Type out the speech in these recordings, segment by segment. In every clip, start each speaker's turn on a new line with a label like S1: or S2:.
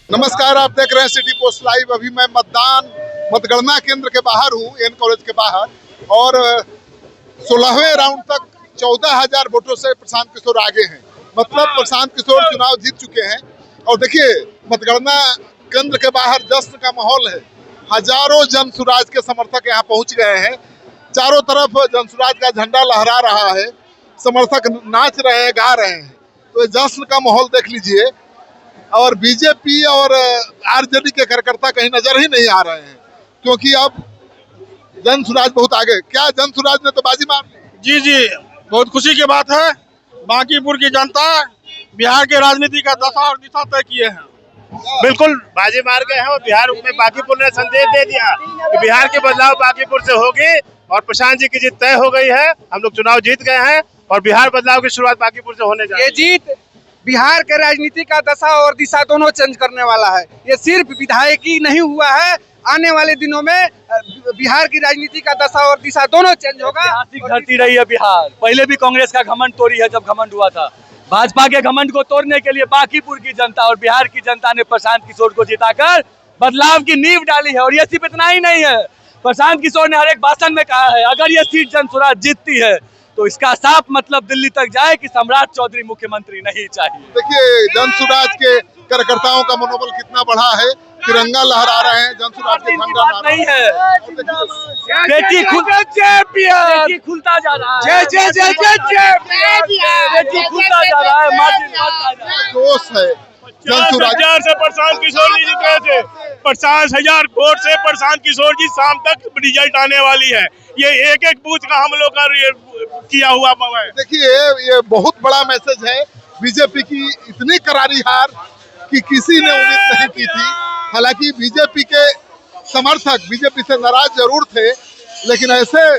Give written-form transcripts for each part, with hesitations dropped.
S1: नमस्कार, आप देख रहे हैं सिटी पोस्ट लाइव। अभी मैं मतगणना केंद्र के बाहर हूँ, एन कॉलेज के बाहर, और 16वें राउंड तक 14,000 वोटों से प्रशांत किशोर आगे हैं। मतलब प्रशांत किशोर चुनाव जीत चुके हैं। और देखिए, मतगणना केंद्र के बाहर जश्न का माहौल है। हजारों जनसुराज के समर्थक यहाँ पहुँच गए हैं। चारों तरफ जनसुराज का झंडा लहरा रहा है, समर्थक नाच रहे हैं, गा रहे हैं। तो जश्न का माहौल देख लीजिए। और बीजेपी और आरजेडी के कार्यकर्ता कहीं नजर ही नहीं आ रहे हैं, क्योंकि अब जनसुराज बहुत आगे। क्या जनसुराज ने तो बाजी मार ली?
S2: जी, बहुत खुशी की बात है। बांकीपुर की जनता बिहार के राजनीति का दशा और दिशा तय किए हैं।
S3: बिल्कुल बाजी मार गए हैं और बिहार में बांकीपुर ने संदेश दे दिया कि बिहार के बदलाव बांकीपुर से होगी और प्रशांत जी की जीत तय हो गई है। हम लोग चुनाव जीत गए हैं और बिहार बदलाव की शुरुआत बांकीपुर से होने जा रही है।
S4: ये जीत बिहार के राजनीति का दशा और दिशा दोनों चेंज करने वाला है। ये सिर्फ विधायकी नहीं हुआ है, आने वाले दिनों में बिहार की राजनीति का दशा और दिशा दोनों चेंज होगा।
S5: धरती रही है बिहार। पहले भी कांग्रेस का घमंड तोड़ी है जब घमंड हुआ था। भाजपा के घमंड को तोड़ने के लिए बांकीपुर की जनता और बिहार की जनता ने प्रशांत किशोर को जिताकर बदलाव की नींव डाली है। और ये सिर्फ इतना ही नहीं है, प्रशांत किशोर ने हर एक भाषण में कहा है, अगर ये सीट जनसुराज जीतती है तो इसका साफ मतलब दिल्ली तक जाए कि सम्राट चौधरी मुख्यमंत्री नहीं चाहिए।
S1: देखिए, जनसुराज के कार्यकर्ताओं का मनोबल कितना बढ़ा है। तिरंगा लहरा रहे हैं, जनसुराज के झंडा
S5: नहीं है। बेटी खुलता जा रहा है, बेटी खुलता जा रहा है,
S1: जोश है।
S3: 50,000 से प्रशांत किशोर जी जीत रहे थे। 50,000 वोट से प्रशांत किशोर जी शाम तक रिजल्ट आने वाली है। ये एक एक बूथ का हम लोग का किया हुआ है।
S1: देखिए, ये बहुत बड़ा मैसेज है। बीजेपी की इतनी करारी हार कि किसी ने उम्मीद नहीं की थी। हालांकि बीजेपी के समर्थक बीजेपी से नाराज जरूर थे, लेकिन ऐसे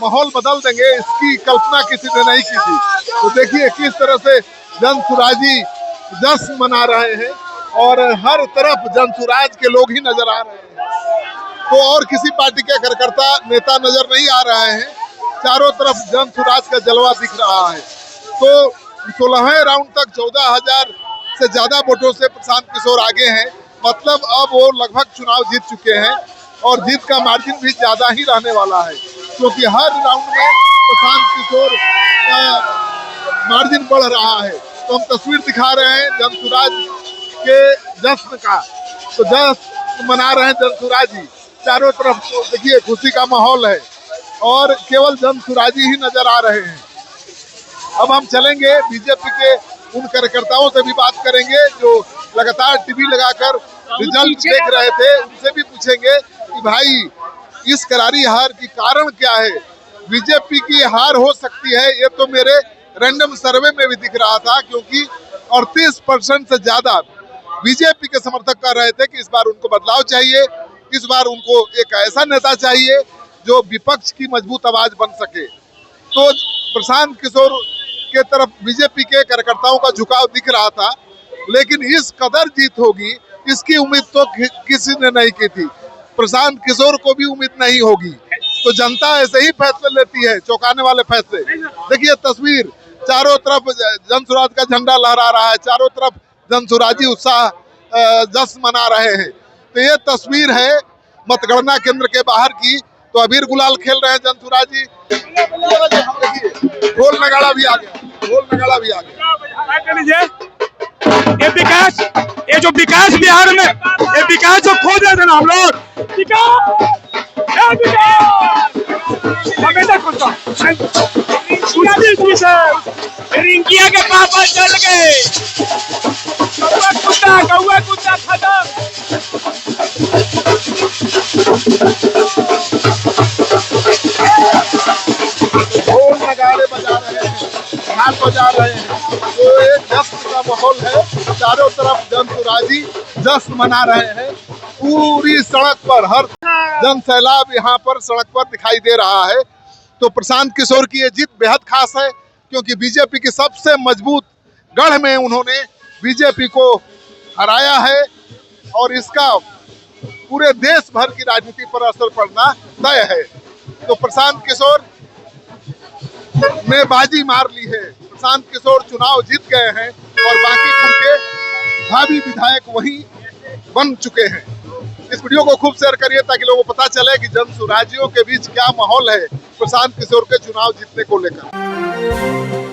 S1: माहौल बदल देंगे इसकी कल्पना किसी ने नहीं की थी। तो देखिए किस तरह से जनसुराजी जश्न मना रहे हैं और हर तरफ जनसुराज के लोग ही नजर आ रहे हैं। तो और किसी पार्टी के कार्यकर्ता नेता नजर नहीं आ रहे हैं। चारों तरफ जनसुराज का जलवा दिख रहा है। तो 16वें राउंड तक 14,000 से ज्यादा वोटों से प्रशांत किशोर आगे हैं। मतलब अब वो लगभग चुनाव जीत चुके हैं और जीत का मार्जिन भी ज्यादा ही रहने वाला है, क्योंकि हर राउंड में प्रशांत किशोर का मार्जिन बढ़ रहा है। तो हम तस्वीर दिखा रहे हैं जनसुराज के जश्न का। तो जश्न मना रहे हैं जनसुराजी। चारों तरफ देखिए खुशी का माहौल है और केवल जनसुराजी ही नजर आ रहे हैं। अब हम चलेंगे, बीजेपी के उन कार्यकर्ताओं से भी बात करेंगे जो लगातार टीवी लगाकर रिजल्ट देख रहे थे। उनसे भी पूछेंगे कि भाई इस करारी हार की कारण क्या है। बीजेपी की हार हो सकती है, ये तो मेरे रैंडम सर्वे में भी दिख रहा था, क्योंकि 38% से ज्यादा बीजेपी के समर्थक कह रहे थे कि इस बार उनको बदलाव चाहिए, इस बार उनको एक ऐसा नेता चाहिए जो विपक्ष की मजबूत आवाज बन सके। तो प्रशांत किशोर के तरफ बीजेपी के कार्यकर्ताओं का झुकाव दिख रहा था, लेकिन इस कदर जीत होगी इसकी उम्मीद तो किसी ने नहीं की थी। प्रशांत किशोर को भी उम्मीद नहीं होगी। तो जनता ऐसे ही फैसले लेती है, चौंकाने वाले फैसले। देखिए तस्वीर, चारों तरफ जनसुराज का झंडा लहरा रहा है, चारों तरफ जनसुराजी उत्साह जश्न मना रहे हैं। तो ये तस्वीर है मतगणना केंद्र के बाहर की। तो अबीर गुलाल खेल रहे हैं जनसुराजी। ढोल नगाड़ा भी आ गया, ढोल नगाड़ा भी आ गया।
S2: ये विकास, ये जो विकास बिहार में, ये विकास जो खो रहे थे ना हम लोग, रिंकिया के पापा चल गए। कौआ कुत्ता खत्म।
S1: ढोल नगाड़े बजा रहे हैं, ढाल बजा रहे हैं। तो एक जश्न का माहौल है। चारों तरफ जनसुराजी जश्न मना रहे हैं। पूरी सड़क पर हर जन सैलाब यहाँ पर सड़क पर दिखाई दे रहा है। तो प्रशांत किशोर की ये जीत बेहद खास है, क्योंकि बीजेपी की सबसे मजबूत गढ़ में उन्होंने बीजेपी को हराया है और इसका पूरे देश भर की राजनीति पर असर पड़ना तय है। तो प्रशांत किशोर ने बाजी मार ली है। प्रशांत किशोर चुनाव जीत गए हैं और बांकीपुर के भावी विधायक वही बन चुके हैं। इस वीडियो को खूब शेयर करिए ताकि लोगों को पता चले कि जन सुराजियों के बीच क्या माहौल है प्रशांत किशोर के चुनाव जीतने को लेकर।